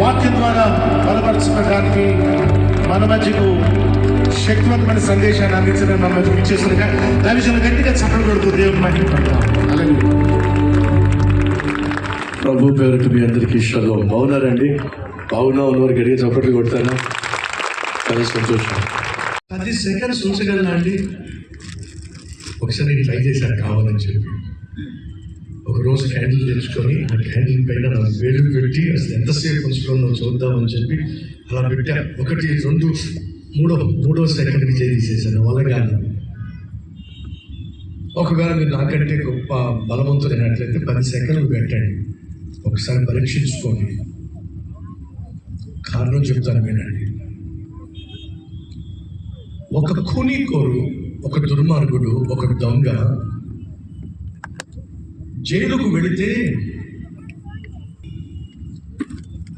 వాక్యం ద్వారా బలపరచడానికి మన మధ్యకు శక్తివంతమైన సందేశాన్ని అందించడం మన మధ్యకు ఇచ్చేస్తుండగా దైవజనులు గట్టిగా చప్పట్లు కొడుతూ దేవుని మహిమపడతాం. ప్రభు పేరుకు మీ అందరికీ షలోం. బాగున్నారండి? బాగున్నా ఉన్నవారు గట్టిగా చప్పట్లు కొడతారా? చాలా సంతోషం. 10 సెకండ్స్ ఉంచగలనా అండి? ఒకసారి నేను ట్రై చేశాను కావాలని చెప్పి. ఒకరోజు క్యాండిల్ తెచ్చుకొని ఆ క్యాండిల్ పైన నా వేలు పెట్టి అసలు ఎంతసేపు ఉంచుకోవాలో చూద్దామని చెప్పి అలా పెట్టా. 1, 2, 3వ సెకండ్కి చేసేసాను. అలాగా ఒకవేళ మీరు నాకంటే గొప్ప బలవంతులైనట్లయితే 10 సెకండ్లు పెట్టండి. ఒకసారి పరీక్షించుకోండి. కారణం చెప్తాను వినండి. ఒక ఖూనీకోరు, ఒక దుర్మార్గుడు, ఒక దొంగ జైలుకు వెళితే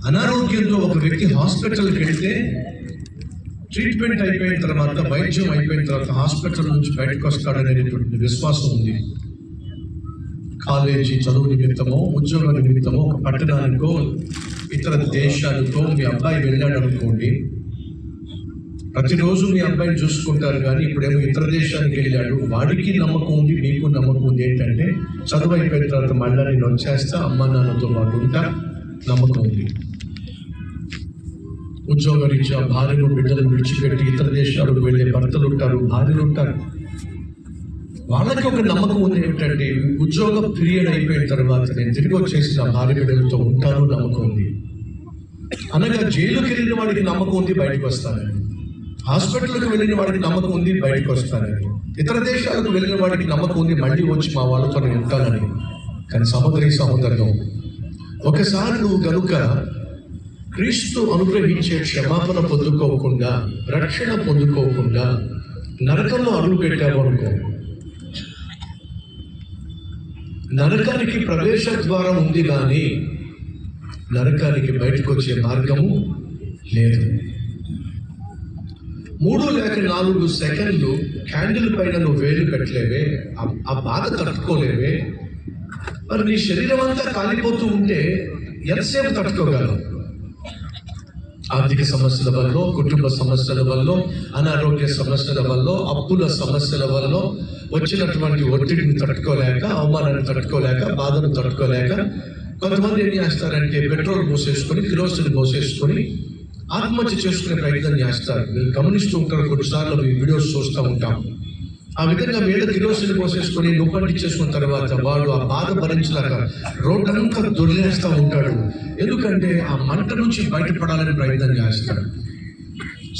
అనారోగ్యంతో ఒక వ్యక్తి హాస్పిటల్కి వెళితే ట్రీట్మెంట్ అయిపోయిన తర్వాత, వైద్యం అయిపోయిన తర్వాత హాస్పిటల్ నుంచి బయటకు వస్తాడనేటువంటి విశ్వాసం ఉంది. కాలేజీ చదువు నిమిత్తమో, ఉద్యోగ నిమిత్తమో, ఒక పట్టణానికో, ఇతర దేశానికో మీ అబ్బాయి వెళ్ళాడు అనుకోండి. ప్రతిరోజు మీ అబ్బాయిని చూసుకుంటారు, కానీ ఇప్పుడేమో ఇతర దేశానికి వెళ్ళాడు. వాడికి నమ్మకం ఉంది, మీకు నమ్మకం ఉంది. ఏంటంటే చదువు అయిపోయిన తర్వాత మళ్ళీ నేను వచ్చేస్తా, అమ్మ నాన్నతో పాటు ఉంటా, నమ్మకం ఉంది. ఉద్యోగ రీత్యా భార్యను బిడ్డలను విడిచిపెట్టి ఇతర దేశాలకు వెళ్ళే భర్తలు ఉంటారు, భార్యలు ఉంటారు. వాళ్ళకి ఒక నమ్మకం ఉంది. ఏమిటంటే ఉద్యోగ పీరియడ్ అయిపోయిన తర్వాత నేను తిరిగి వచ్చేసి నా భార్య బిడ్డలతో ఉంటాను, నమ్మకం ఉంది. అనగా జైలుకి వెళ్ళిన వాడికి నమ్మకం ఉంది, బయటకు వస్తానని. హాస్పిటల్కి వెళ్ళిన వాడికి నమ్మకం ఉంది, బయటకు వస్తానని. ఇతర దేశాలకు వెళ్ళిన వాడికి నమ్మకం ఉంది, మళ్ళీ వచ్చి మా వాళ్ళతో నేను ఉంటానని. కానీ సహోదరం, ఒకసారి నువ్వు కనుక క్రీస్తు అనుగ్రహించే క్షమాపణ పొందుకోకుండా, రక్షణ పొందుకోకుండా నరకంలో అడుగు పెట్టావు అనుకో, నరకానికి ప్రవేశ ద్వారం ఉంది కానీ నరకానికి బయటకు వచ్చే మార్గము లేదు. 3 లేక 4 సెకండ్లు క్యాండిల్ పైన నువ్వు వేలు పెట్టలేవే, ఆ బాధ తట్టుకోలేవే. మరి నీ శరీరం అంతా కాలిపోతూ ఉంటే ఎంతసేపు తట్టుకోగలవు? ఆర్థిక సమస్యల వల్ల, కుటుంబ సమస్యల వల్ల, అనారోగ్య సమస్యల వల్ల, అప్పుల సమస్యల వల్ల వచ్చినటువంటి ఒత్తిడిని తట్టుకోలేక, అవమానాన్ని తట్టుకోలేక, బాధను తట్టుకోలేక కొంతమంది ఏం చేస్తారంటే పెట్రోల్ పోసేసుకొని, కిరోసిన్ పోసేసుకొని ఆత్మహత్య చేసుకునే ప్రయత్నం చేస్తారు. మీరు గమనిస్తూ ఉంటారు, కొన్నిసార్లు ఈ వీడియోస్ చూస్తూ ఉంటాం. ఆ విధంగా మీద కిరోసిన్ పోసేసుకొని చేసుకున్న తర్వాత వాడు ఆ బాధ భరించలేక రోడ్డంతా దొరిలేస్తూ ఉంటాడు. ఎందుకంటే ఆ మంట నుంచి బయటపడాలని ప్రయత్నం చేస్తాడు.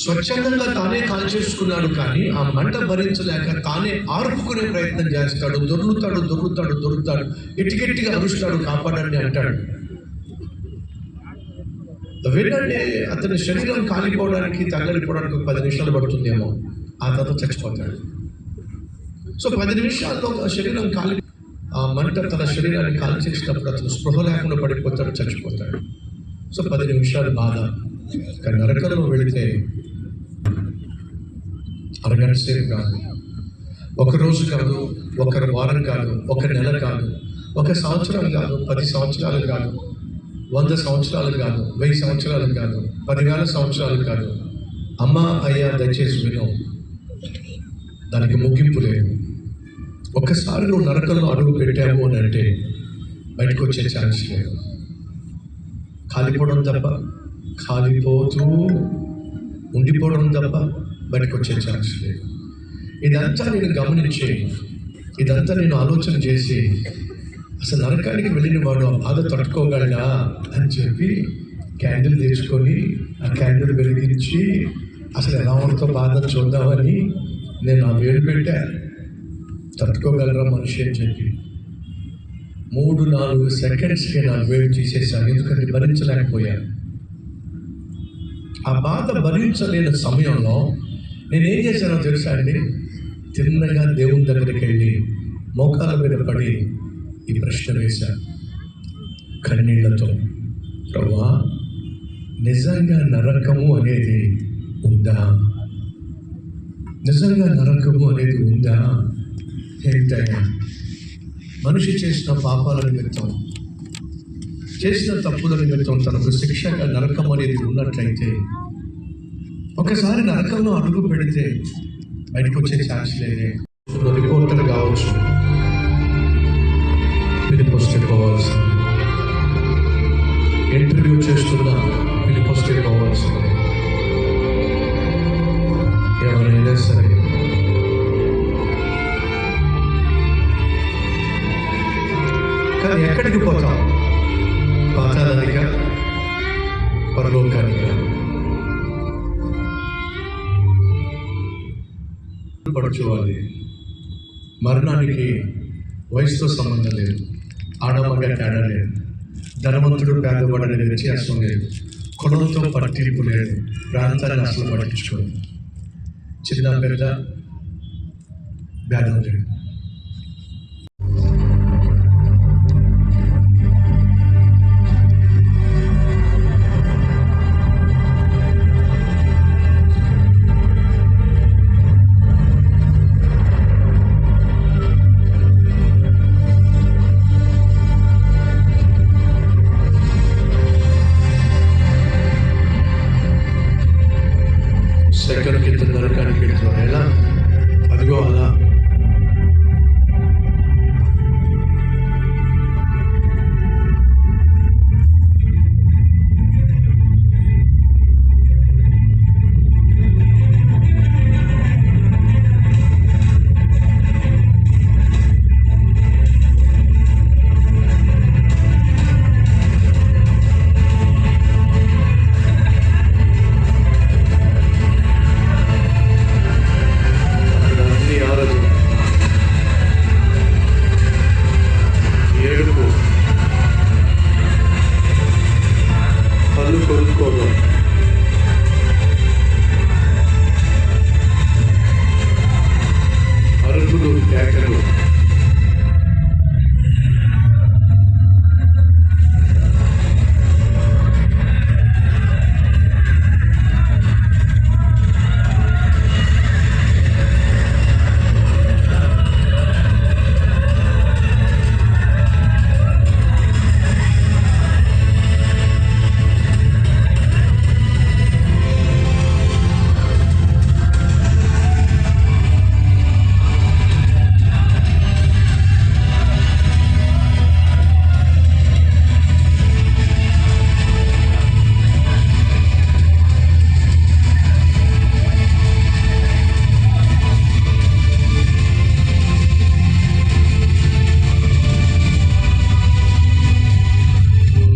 స్వచ్ఛందంగా తానే కాల్ చేసుకున్నాడు, కానీ ఆ మంట భరించలేక తానే ఆర్పుకునే ప్రయత్నం చేస్తాడు. దొరుకుతాడు, ఎట్టిగట్టిగా అరుస్తాడు, కాపాడండి అంటాడు. వినండి, అతని శరీరం కాలిపోవడానికి, తగలిపోవడానికి 10 నిమిషాలు పడుతుందేమో, ఆ తర్వాత చచ్చిపోతాడు. సో 10 నిమిషాల్లో ఆ శరీరం కాలి, ఆ మంట తన శరీరాన్ని కాలి చేసినప్పుడు అతను స్పృహ లేకుండా పడిపోతాడు, చచ్చిపోతాడు. సో 10 నిమిషాలు బాధ. కానీ నరకంలో వెళితే అరగంట సేపు కాదు, 1 రోజు కాదు, 1 వారం కాదు, 1 నెల కాదు, 1 సంవత్సరం కాదు, 10 సంవత్సరాలు కాదు, 100 సంవత్సరాలు కాదు, 1000 సంవత్సరాలు కాదు, 10,000 సంవత్సరాలు కాదు. అమ్మా అయ్యా దయచేసి విను, దానికి ముగింపు లేదు. ఒక్కసారి నువ్వు నరకంలో అడుగు పెట్టావు అని అంటే బయటకు వచ్చే ఛాన్స్ లేదు. కాలిపోవడం తప్ప, కాలిపోతూ ఉండిపోవడం తప్ప బయటకు వచ్చే ఛాన్స్ లేదు. ఇదంతా నేను గమనించి, ఇదంతా నేను ఆలోచన చేసి, అసలు నరకానికి వెళ్ళిన వాడు ఆ బాధ తట్టుకోగలడా అని చెప్పి క్యాండిల్ తెచ్చుకొని ఆ క్యాండిల్ వెలిగించి అసలు ఎలా ఉంటుందో బాధ చూద్దామని నేను ఆ వేలు పెట్టా. తట్టుకోగలరా మనిషి అని చెప్పి 3-4 సెకండ్స్కి నా వేలు తీసేసాను. ఎందుకంటే భరించలేకపోయాను. ఆ బాధ భరించలేని సమయంలో నేనేం చేశానో తెలుసా అండి? తిన్నగా దేవుని దగ్గరికి వెళ్ళి మోకాల మీద పడి ఈ ప్రశ్న వేశాను కన్నీళ్లతో. ప్రభువా, నిజంగా నరకము అనేది ఉందా? నిజంగా నరకము అనేది ఉందా? ఏంటయ్యా, మనిషి చేసిన పాపాల నిమిత్తం చేసిన తప్పుల నిమిత్తం తనకు శిక్షగా నరకం అనేది ఉన్నట్లయితే, ఒకసారి నరకంలో అడుగు పెడితే బయటకు వచ్చే ఛాన్స్ లేదే. రిపోర్టర్ కావచ్చు, ఫిలిపోస్టే పోవాల్సింది, ఇంటర్వ్యూ చేస్తున్న ఫిలిపోస్టే పోవాల్సింది, ఎవరైనా సరే. కానీ ఎక్కడికి పోతాం? పాతాళానికా, పరలోకానికా? పడుకోవాలి. మరణానికి వయసుతో సంబంధం లేదు, ఆడమగ తేడా లేదు, ధనవంతుడు పేదవాడని వ్యత్యాసం లేదు, కులంతో పట్టింపు లేదు, ప్రాంతాన్ని అసలు పట్టించుకోదు, చిన్న పెద్ద భేదం లేదు. సెకండ్ కింద నరకానికి వెళ్తున్నారు. ఎలా? అదిగో అలా. అరుపులు, కేకలు,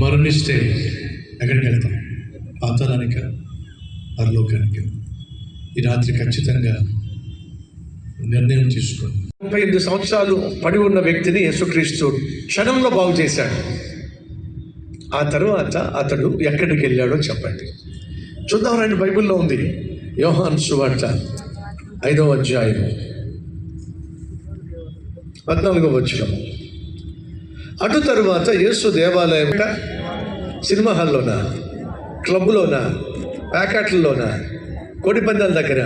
మరణిస్తే ఎక్కడికి వెళ్తాం? పాతాళానిక, పరలోకానిక? ఈ రాత్రి ఖచ్చితంగా నిర్ణయం తీసుకోండి. 38 సంవత్సరాలు పడి ఉన్న వ్యక్తిని యేసుక్రీస్తు క్షణంలో బాగు చేశాడు. ఆ తర్వాత అతడు ఎక్కడికి వెళ్ళాడో చెప్పండి. చూద్దాం రండి, బైబిల్లో ఉంది. యోహాను సువార్త 5వ అధ్యాయం 14వ వచనం. అటు తరువాత యేసు దేవాలయం, సినిమా హాల్లోనా, క్లబ్లోనా, ప్యాకెట్లలోనా, కోడి పందాల దగ్గర,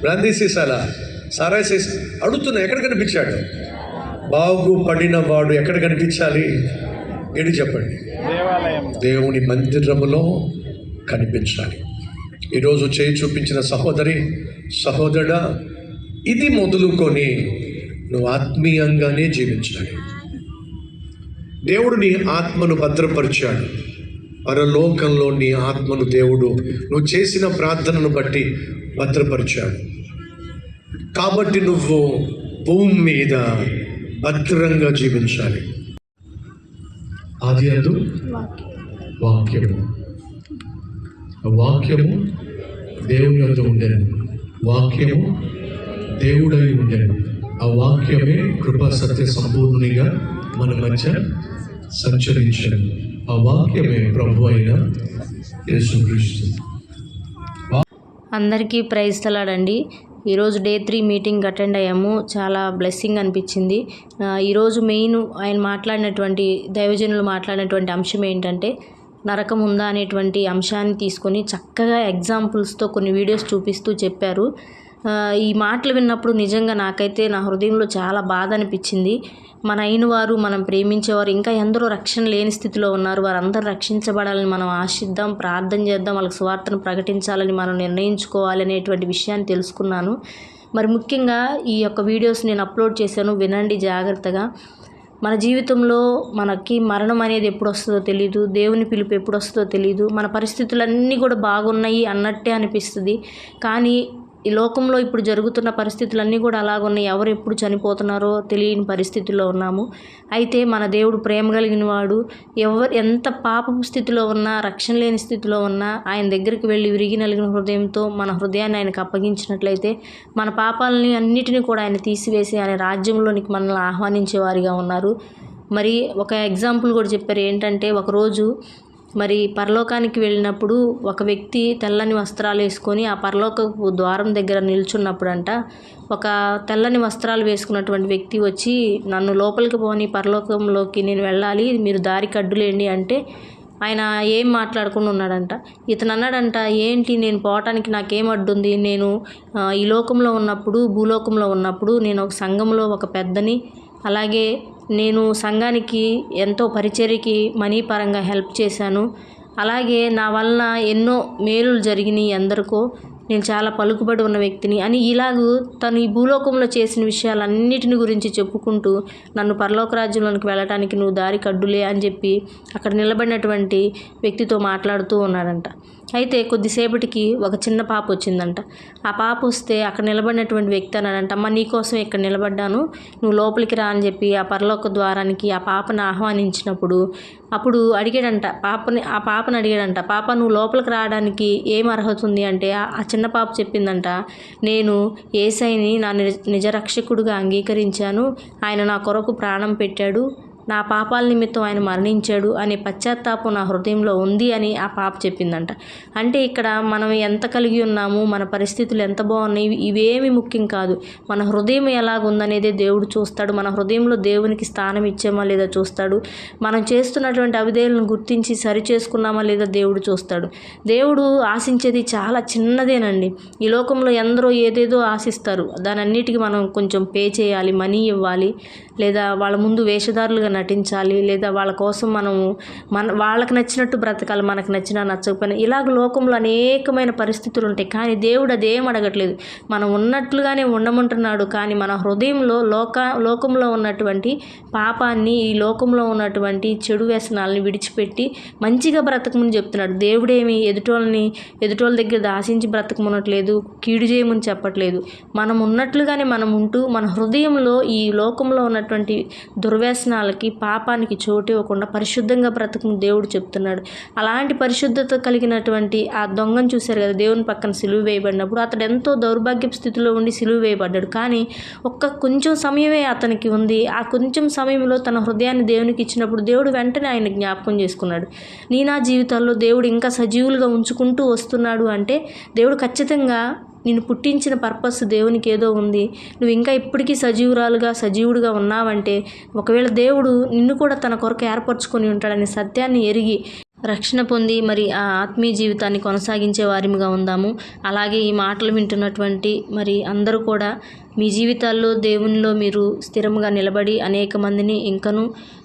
బ్రాందీ సీసాల, సారాయి సీసా అడుగుతున్నా, ఎక్కడ కనిపించాడు? బాగుపడిన వాడు ఎక్కడ కనిపించాలి? ఏంటి చెప్పండి? దేవుని మందిరములో కనిపించాలి. ఈరోజు చేయి చూపించిన సహోదరి, సహోదరుడా, ఇది మొదలుకొని నువ్వు ఆత్మీయంగానే జీవించాలి. దేవుడు నీ ఆత్మను భద్రపరిచాడు. పరలోకంలో నీ ఆత్మను దేవుడు నువ్వు చేసిన ప్రార్థనను బట్టి భద్రపరిచాడు. కాబట్టి నువ్వు భూమి మీద భద్రంగా జీవించాలి. ఆది యందు వాక్యము, వాక్యము దేవుని వద్ద ఉండెను, వాక్యము దేవుడై ఉండెను. ఆ వాక్యమే కృపా సత్య సంపూర్ణునిగా మన మధ్య సంచరించను. ఆ వాక్యమే ప్రభు అయిన యేసుక్రీస్తు. అందరికీ ప్రైజ్ తలాడండి. ఈరోజు డే 3 మీటింగ్ అటెండ్ అయ్యాము. చాలా బ్లెస్సింగ్ అనిపించింది. ఈరోజు మెయిన్ ఆయన మాట్లాడినటువంటి, దైవజనులు మాట్లాడినటువంటి అంశం ఏంటంటే నరకం ఉందా అనేటువంటి అంశాన్ని తీసుకొని చక్కగా ఎగ్జాంపుల్స్తో కొన్ని వీడియోస్ చూపిస్తూ చెప్పారు. ఈ మాటలు విన్నప్పుడు నిజంగా నాకైతే నా హృదయంలో చాలా బాధ అనిపించింది. మన అయిన వారు, మనం ప్రేమించేవారు ఇంకా ఎందరో రక్షణ లేని స్థితిలో ఉన్నారు. వారందరూ రక్షించబడాలని మనం ఆశిద్దాం, ప్రార్థన చేద్దాం, వాళ్ళకి సువార్తను ప్రకటించాలని మనం నిర్ణయించుకోవాలి అనేటువంటి విషయాన్ని తెలుసుకున్నాను. మరి ముఖ్యంగా ఈ యొక్క వీడియోస్ నేను అప్లోడ్ చేశాను, వినండి జాగ్రత్తగా. మన జీవితంలో మనకి మరణం అనేది ఎప్పుడు వస్తుందో తెలీదు, దేవుని పిలుపు ఎప్పుడు వస్తుందో తెలీదు. మన పరిస్థితులన్నీ కూడా బాగున్నాయి అన్నట్టే అనిపిస్తుంది, కానీ ఈ లోకంలో ఇప్పుడు జరుగుతున్న పరిస్థితులన్నీ కూడా అలాగున్నాయి. ఎవరు ఎప్పుడు చనిపోతున్నారో తెలియని పరిస్థితుల్లో ఉన్నాము. అయితే మన దేవుడు ప్రేమ కలిగిన వాడు. ఎంత పాపపు స్థితిలో ఉన్నా, రక్షణ లేని స్థితిలో ఉన్నా ఆయన దగ్గరికి వెళ్ళి విరిగి నలిగిన హృదయంతో మన హృదయాన్ని ఆయనకు అప్పగించినట్లయితే మన పాపాలని అన్నిటినీ కూడా ఆయన తీసివేసి ఆయన రాజ్యంలోనికి మనల్ని ఆహ్వానించే వారిగా ఉన్నారు. మరి ఒక ఎగ్జాంపుల్ కూడా చెప్పారు. ఏంటంటే ఒకరోజు మరి పరలోకానికి వెళ్ళినప్పుడు ఒక వ్యక్తి తెల్లని వస్త్రాలు వేసుకొని ఆ పరలోకపు ద్వారం దగ్గర నిల్చున్నప్పుడంట ఒక తెల్లని వస్త్రాలు వేసుకున్నటువంటి వ్యక్తి వచ్చి, నన్ను లోపలికి పోని, పరలోకంలోకి నేను వెళ్ళాలి, మీరు దారికి అడ్డులేండి అంటే ఆయన ఏం మాట్లాడకుండా ఉన్నాడంట. ఇతను అన్నాడంట, ఏంటి నేను పోవటానికి నాకేం అడ్డుంది, నేను ఈ లోకంలో ఉన్నప్పుడు, భూలోకంలో ఉన్నప్పుడు నేను ఒక సంఘంలో ఒక పెద్దని, అలాగే నేను సంఘానికి ఎంతో పరిచర్యకి మనీ పరంగా హెల్ప్ చేశాను, అలాగే నా వలన ఎన్నో మేలులు జరిగినాయి ఎందరికో, నేను చాలా పలుకుబడి ఉన్న వ్యక్తిని అని ఇలాగూ తను ఈ భూలోకంలో చేసిన విషయాలన్నిటిని గురించి చెప్పుకుంటూ నన్ను పరలోక రాజ్యంలోనికి వెళ్ళటానికి నువ్వు దారికి అడ్డులే అని చెప్పి అక్కడ నిలబడినటువంటి వ్యక్తితో మాట్లాడుతూ ఉన్నాడంట. అయితే కొద్దిసేపటికి ఒక చిన్న పాప వచ్చిందంట. ఆ పాప వస్తే అక్కడ నిలబడినటువంటి వ్యక్తి అన్నాడంట, అమ్మ నీకోసం ఇక్కడ నిలబడ్డాను, నువ్వు లోపలికి రా అని చెప్పి ఆ పరలోక ద్వారానికి ఆ పాపను ఆహ్వానించినప్పుడు అప్పుడు అడిగాడంట, ఆ పాపను అడిగాడంట, పాప నువ్వు లోపలికి రావడానికి ఏం అర్హత ఉంది అంటే ఆ చిన్న పాప చెప్పిందంట, నేను యేసయ్యని నా నిజ రక్షకుడుగా అంగీకరించాను, ఆయన నా కొరకు ప్రాణం పెట్టాడు, నా పాపాల నిమిత్తం ఆయన మరణించాడు అనే పశ్చాత్తాపం నా హృదయంలో ఉంది అని ఆ పాప చెప్పిందంట. అంటే ఇక్కడ మనం ఎంత కలిగి ఉన్నాము, మన పరిస్థితులు ఎంత బాగున్నాయి, ఇవేమి ముఖ్యం కాదు. మన హృదయం ఎలాగుందనేదే దేవుడు చూస్తాడు. మన హృదయంలో దేవునికి స్థానం ఇచ్చామా లేదా చూస్తాడు. మనం చేస్తున్నటువంటి అవిధేయులను గుర్తించి సరి చేసుకున్నామా లేదా దేవుడు చూస్తాడు. దేవుడు ఆశించేది చాలా చిన్నదేనండి. ఈ లోకంలో ఎందరో ఏదేదో ఆశిస్తారు. దానన్నిటికీ మనం కొంచెం పే చేయాలి, మనీ ఇవ్వాలి, లేదా వాళ్ళ ముందు వేషధారులుగా నటించాలి, లేదా వాళ్ళ కోసం వాళ్ళకి నచ్చినట్టు బ్రతకాలి, మనకు నచ్చినా నచ్చకపోయినా. ఇలాగ లోకంలో అనేకమైన పరిస్థితులు ఉంటాయి, కానీ దేవుడు అదేం అడగట్లేదు. మనం ఉన్నట్లుగానే ఉండమంటున్నాడు. కానీ మన హృదయంలో లోకంలో ఉన్నటువంటి పాపాన్ని, ఈ లోకంలో ఉన్నటువంటి చెడు వ్యసనాలని విడిచిపెట్టి మంచిగా బ్రతకమని చెప్తున్నాడు. దేవుడేమి ఎదుటోళ్ళ దగ్గర ఆశించి బ్రతకమనట్లేదు, కీడు చేయమని చెప్పట్లేదు. మనం ఉన్నట్లుగానే మనం ఉంటూ మన హృదయంలో ఈ లోకంలో ఉన్నటువంటి దుర్వ్యసనాలకి, పాపానికి చోటు ఇవ్వకుండా పరిశుద్ధంగా బ్రతకమని దేవుడు చెప్తున్నాడు. అలాంటి పరిశుద్ధత కలిగినటువంటి ఆ దొంగను చూశారు కదా, దేవుని పక్కన సిలువ వేయబడినప్పుడు అతడు ఎంతో దౌర్భాగ్యపు స్థితిలో ఉండి సిలువ వేయబడ్డాడు. కానీ కొంచెం సమయమే అతనికి ఉంది. ఆ కొంచెం సమయంలో తన హృదయాన్ని దేవునికి ఇచ్చినప్పుడు దేవుడు వెంటనే ఆయన జ్ఞాపకం చేసుకున్నాడు. నా జీవితాల్లో దేవుడు ఇంకా సజీవులుగా ఉంచుకుంటూ వస్తున్నాడు అంటే దేవుడు ఖచ్చితంగా నిన్ను పుట్టించిన పర్పస్ దేవునికి ఏదో ఉంది. నువ్వు ఇంకా ఇప్పటికీ సజీవుడిగా ఉన్నావంటే ఒకవేళ దేవుడు నిన్ను కూడా తన కొరకు ఏర్పరచుకొని ఉంటాడనే సత్యాన్ని ఎరిగి రక్షణ పొంది మరి ఆ ఆత్మీయ జీవితాన్ని కొనసాగించే వారిగా ఉందాము. అలాగే ఈ మాటలు వింటున్నటువంటి మరి అందరూ కూడా మీ జీవితాల్లో దేవునిలో మీరు స్థిరంగా నిలబడి అనేక మందిని ఇంకనూ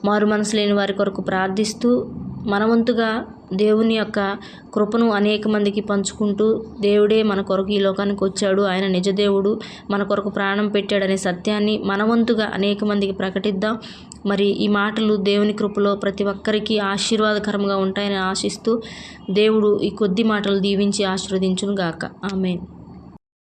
మారు మనసు లేని వారి కొరకు ప్రార్థిస్తూ మనవంతుగా దేవుని యొక్క కృపను అనేక మందికి పంచుకుంటూ దేవుడే మన కొరకు ఈ లోకానికి వచ్చాడు, ఆయన నిజ దేవుడు, మన కొరకు ప్రాణం పెట్టాడనే సత్యాన్ని మనవంతుగా అనేక మందికి ప్రకటిద్దాం. మరి ఈ మాటలు దేవుని కృపలో ప్రతి ఒక్కరికి ఆశీర్వాదకరంగా ఉంటాయని ఆశిస్తూ దేవుడు ఈ కొద్ది మాటలు దీవించి ఆశీర్వదించును గాక. ఆమేన్.